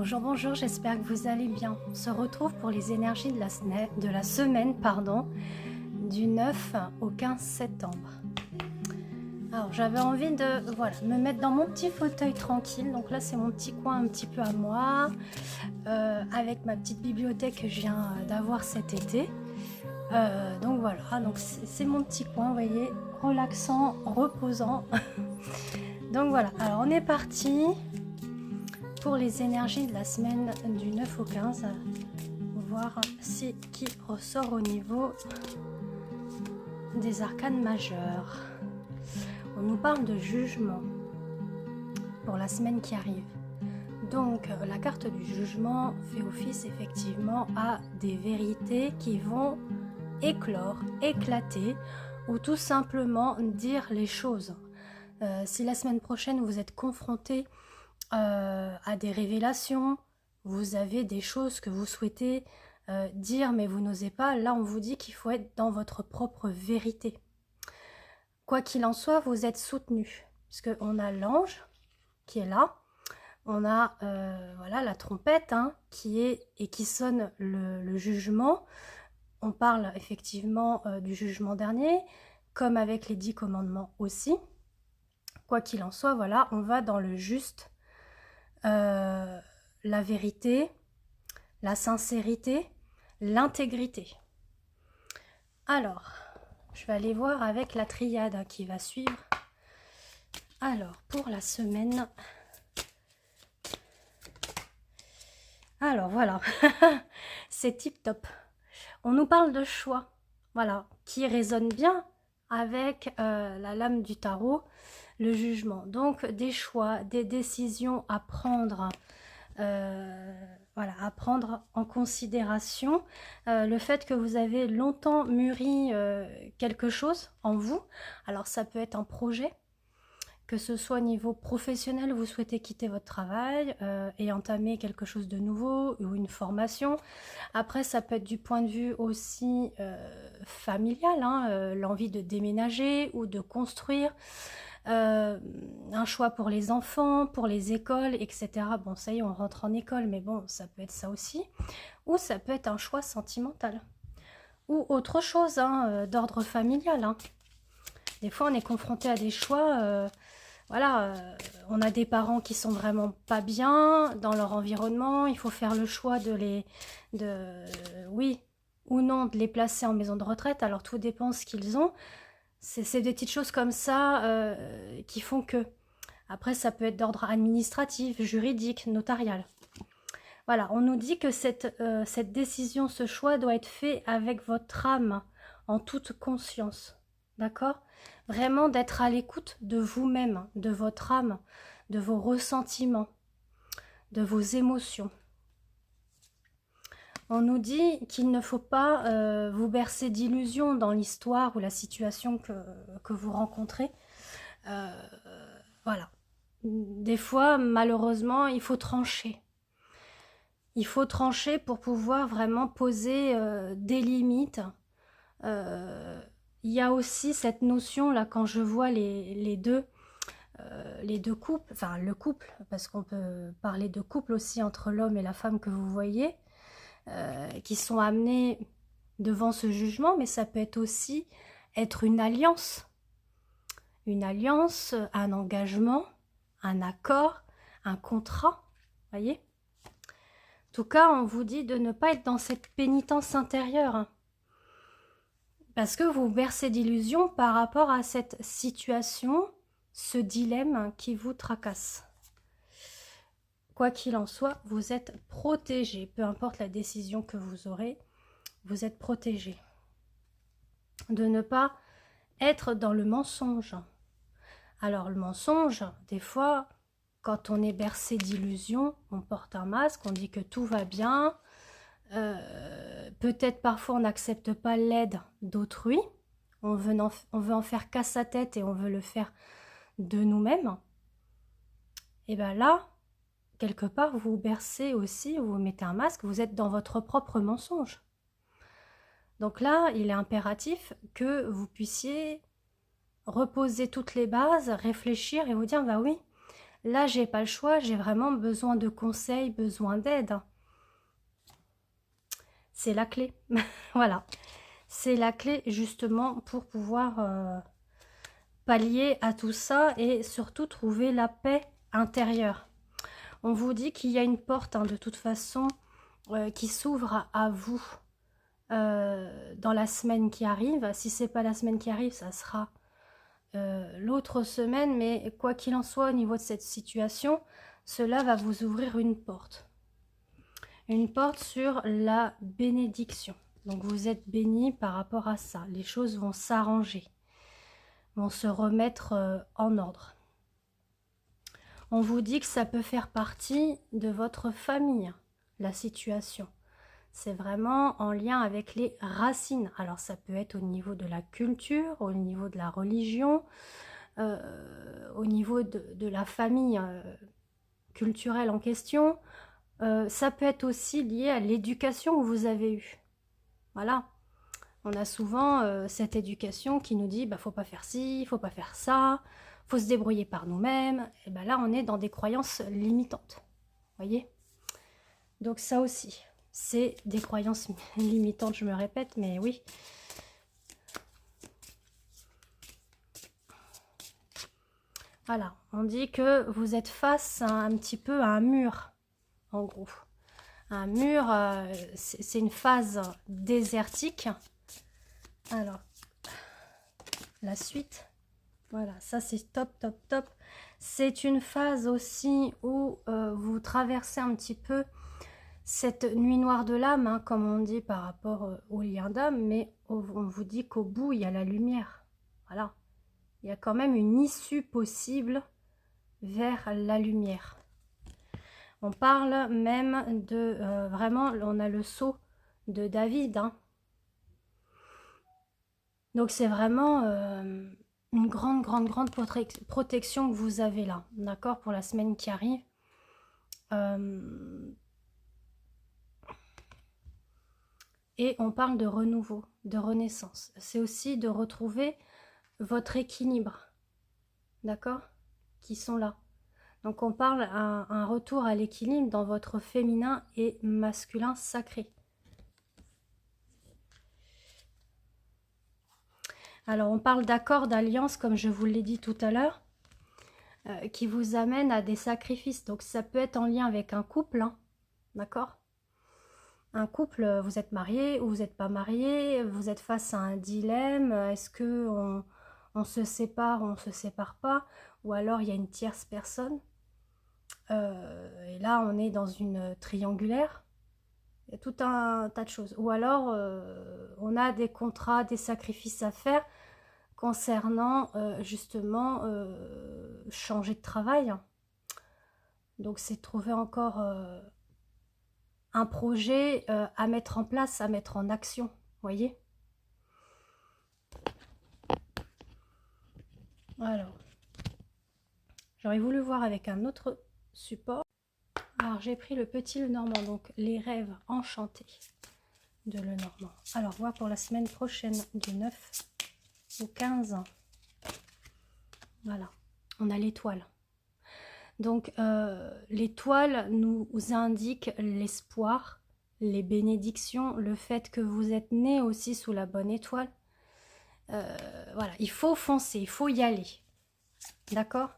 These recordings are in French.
Bonjour, bonjour, j'espère que vous allez bien. On se retrouve pour les énergies de la semaine, du 9 au 15 septembre. Alors j'avais envie de me mettre dans mon petit fauteuil tranquille. Donc là c'est mon petit coin un petit peu à moi, avec ma petite bibliothèque que je viens d'avoir cet été. Donc voilà, donc c'est mon petit coin, vous voyez, relaxant, reposant. Donc voilà, alors on est parti pour les énergies de la semaine du 9 au 15. Voir ce qui ressort au niveau des arcanes majeurs. On nous parle de jugement pour la semaine qui arrive. Donc la carte du jugement fait office effectivement à des vérités qui vont éclore, éclater ou tout simplement dire les choses. Si la semaine prochaine vous êtes confronté à des révélations, vous avez des choses que vous souhaitez dire mais vous n'osez pas, là on vous dit qu'il faut être dans votre propre vérité. Quoi qu'il en soit, vous êtes soutenu, puisqu'on a l'ange qui est là, on a la trompette qui sonne le jugement. On parle effectivement du jugement dernier, comme avec les 10 commandements aussi. Quoi qu'il en soit, voilà, on va dans le juste, la vérité, la sincérité, l'intégrité. Alors, je vais aller voir avec la triade qui va suivre. Alors, pour la semaine... Alors, voilà. C'est tip top. On nous parle de choix, voilà, qui résonne bien avec la lame du tarot, le jugement. Donc, des choix, des décisions à prendre... à prendre en considération le fait que vous avez longtemps mûri quelque chose en vous. Alors ça peut être un projet, que ce soit au niveau professionnel, vous souhaitez quitter votre travail et entamer quelque chose de nouveau ou une formation. Après ça peut être du point de vue aussi familial, l'envie de déménager ou de construire. Un choix pour les enfants, pour les écoles, etc. Bon, ça y est, on rentre en école, mais bon, ça peut être ça aussi. Ou ça peut être un choix sentimental. Ou autre chose, d'ordre familial. Des fois, on est confronté à des choix, on a des parents qui sont vraiment pas bien dans leur environnement. Il faut faire le choix oui ou non, de les placer en maison de retraite. Alors, tout dépend ce qu'ils ont. C'est des petites choses comme ça qui font que. Après, ça peut être d'ordre administratif, juridique, notarial. Voilà, on nous dit que cette décision, ce choix doit être fait avec votre âme, en toute conscience. D'accord? Vraiment d'être à l'écoute de vous-même, de votre âme, de vos ressentiments, de vos émotions. On nous dit qu'il ne faut pas vous bercer d'illusions dans l'histoire ou la situation que vous rencontrez. Voilà. Des fois, malheureusement, il faut trancher. Il faut trancher pour pouvoir vraiment poser des limites. Il y a aussi cette notion-là, quand je vois les deux couples, enfin le couple, parce qu'on peut parler de couple aussi entre l'homme et la femme que vous voyez, qui sont amenés devant ce jugement, mais ça peut être aussi être une alliance, un engagement, un accord, un contrat, voyez. En tout cas, on vous dit de ne pas être dans cette pénitence intérieure, parce que vous bercez d'illusions par rapport à cette situation, ce dilemme qui vous tracasse. Quoi qu'il en soit, vous êtes protégé, peu importe la décision que vous aurez, vous êtes protégé. De ne pas être dans le mensonge. Alors le mensonge, des fois, quand on est bercé d'illusions, on porte un masque, on dit que tout va bien. Peut-être parfois on n'accepte pas l'aide d'autrui. On veut en faire qu'à sa tête et on veut le faire de nous-mêmes. Et bien là, quelque part, vous vous bercez aussi, vous mettez un masque, vous êtes dans votre propre mensonge. Donc là, il est impératif que vous puissiez reposer toutes les bases, réfléchir et vous dire, bah oui, Là, j'ai pas le choix, j'ai vraiment besoin de conseils, besoin d'aide. C'est la clé. Voilà. C'est la clé justement pour pouvoir pallier à tout ça et surtout trouver la paix intérieure. On vous dit qu'il y a une porte de toute façon qui s'ouvre à vous dans la semaine qui arrive. Si c'est pas la semaine qui arrive, ça sera l'autre semaine, mais quoi qu'il en soit au niveau de cette situation, cela va vous ouvrir une porte sur la bénédiction. Donc vous êtes bénis par rapport à ça, les choses vont s'arranger, vont se remettre en ordre. On vous dit que ça peut faire partie de votre famille, la situation. C'est vraiment en lien avec les racines. Alors ça peut être au niveau de la culture, au niveau de la religion, au niveau de la famille culturelle en question. Ça peut être aussi lié à l'éducation que vous avez eue. Voilà. On a souvent cette éducation qui nous dit bah, faut pas faire ci, faut pas faire ça, faut se débrouiller par nous-mêmes. Et ben là, on est dans des croyances limitantes. Voyez? Donc ça aussi, c'est des croyances limitantes, je me répète, mais oui. Voilà, on dit que vous êtes face à un petit peu à un mur, en gros. Un mur, c'est une phase désertique. Alors, la suite, voilà, ça c'est top, top, top. C'est une phase aussi où vous traversez un petit peu cette nuit noire de l'âme, comme on dit par rapport au lien d'âme, mais on vous dit qu'au bout, il y a la lumière. Voilà, il y a quand même une issue possible vers la lumière. On parle même de, vraiment, on a le sceau de David. Donc c'est vraiment une grande protection que vous avez là, d'accord, pour la semaine qui arrive. Et on parle de renouveau, de renaissance. C'est aussi de retrouver votre équilibre, d'accord, qui sont là. Donc on parle un retour à l'équilibre dans votre féminin et masculin sacré. Alors on parle d'accord, d'alliance, comme je vous l'ai dit tout à l'heure, qui vous amène à des sacrifices. Donc ça peut être en lien avec un couple, d'accord? Un couple, vous êtes marié ou vous n'êtes pas marié, vous êtes face à un dilemme, est-ce que on se sépare ou on ne se sépare pas, ou alors il y a une tierce personne. Et là on est dans une triangulaire, il y a tout un tas de choses. Ou alors on a des contrats, des sacrifices à faire concernant justement changer de travail. Donc c'est trouver encore un projet à mettre en place, à mettre en action, voyez. Alors, j'aurais voulu voir avec un autre support. Alors j'ai pris le petit Lenormand, donc les rêves enchantés de Lenormand. Alors voir pour la semaine prochaine du 9 au 15. Voilà, on a l'étoile. Donc l'étoile nous indique l'espoir, les bénédictions, le fait que vous êtes né aussi sous la bonne étoile. Voilà, il faut foncer, il faut y aller. D'accord?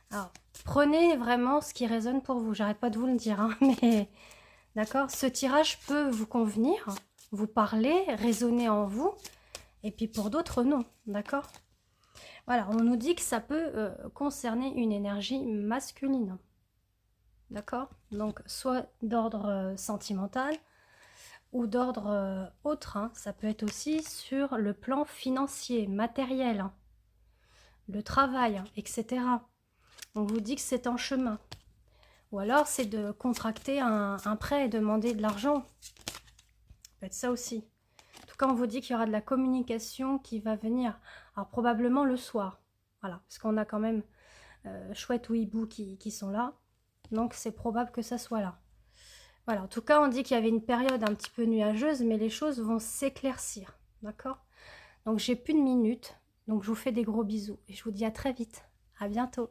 Alors, prenez vraiment ce qui résonne pour vous. J'arrête pas de vous le dire, mais d'accord? Ce tirage peut vous convenir, vous parler, résonner en vous, et puis pour d'autres, non. D'accord? Voilà, on nous dit que ça peut concerner une énergie masculine. D'accord? Donc, soit d'ordre sentimental ou d'ordre autre. Ça peut être aussi sur le plan financier, matériel, le travail, etc. On vous dit que c'est en chemin. Ou alors, c'est de contracter un prêt et demander de l'argent. Ça peut être ça aussi. En tout cas, on vous dit qu'il y aura de la communication qui va venir. Alors, probablement le soir. Voilà, parce qu'on a quand même Chouette ou Hibou qui sont là. Donc, c'est probable que ça soit là. Voilà, en tout cas, on dit qu'il y avait une période un petit peu nuageuse, mais les choses vont s'éclaircir. D'accord? Donc, j'ai plus de minutes. Donc, je vous fais des gros bisous. Et je vous dis à très vite. À bientôt.